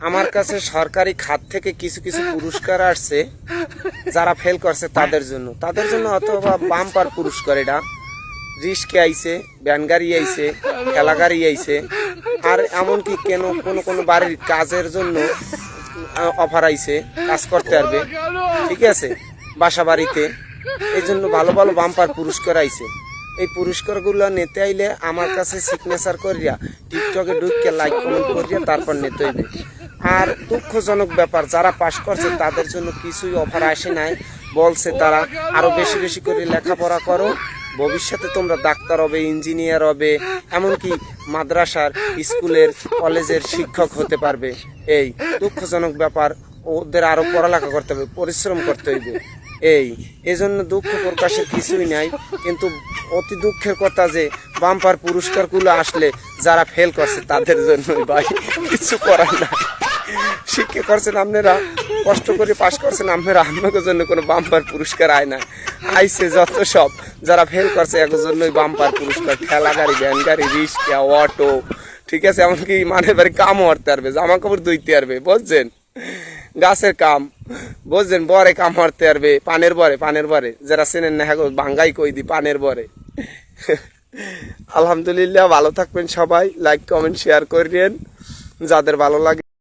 আমার কাছে সরকারি খাত থেকে কিছু কিছু পুরস্কার আসছে যারা ফেল করছে তাদের জন্য অথবা বাম্পার পুরস্কার, এটা রিস্কে আইছে, ভ্যান গাড়ি আইছে, ঠেলা গাড়ি আইছে, আর এমনকি কোনো বাড়ির কাজের জন্য অফার আইছে, কাজ করতে পারবে, ঠিক আছে, বাসা বাড়িতে। এই জন্য ভালো ভালো বাম্পার পুরস্কার আইছে। এই পুরস্কারগুলো নিতে আইলে আমার কাছে সিগনেচার করিয়া টিকটকে ঢুকিয়ে লাইক কমেন্ট করিয়া তারপর নিতে হইবে। আর দুঃখজনক ব্যাপার, যারা পাশ করছে তাদের জন্য কিছুই অফার আসে নাই। বলছে তারা আরো বেশি বেশি করে লেখাপড়া করো, ভবিষ্যতে তোমরা ডাক্তার হবে, ইঞ্জিনিয়ার হবে, এমনকি মাদ্রাসার, স্কুলের, কলেজের শিক্ষক হতে পারবে। এই দুঃখজনক ব্যাপার, ওদের আরো পড়ালেখা করতে হবে, পরিশ্রম করতে হইবে। এজন্য দুঃখ প্রকাশের কিছুই নাই, কিন্তু অতি দুঃখের কথা যে বাম্পার পুরস্কারগুলো আসলে যারা ফেল করছে তাদের জন্যই ভাই, কিছু করার না। শিক্ষা করছেন আপনারা, কষ্ট করে পাশ করছেন আপনারা, আপনাদের জন্য কোনো বাম্পার পুরস্কার আয় না। আইসে যত সব যারা ফেল করছে এর জন্যই বাম্পার পুরস্কার, ঠেলা গাড়ি, ভ্যান গাড়ি, রিক্সা, অটো, ঠিক আছে, এমনকি মানে বাড়ি কামও করতে পারবে, জামা কাপড় ধুইতে পারবে, বুঝছেন, গাছের কাম, বুঝছেন, বরে কাম করতে পারবে, পানের বরে যারা চেনেন না হ্যাঁ বাঙ্গাই কই দি পানের বরে। আলহামদুলিল্লাহ, ভালো থাকবেন সবাই, লাইক কমেন্ট শেয়ার করেন যাদের ভালো লাগে।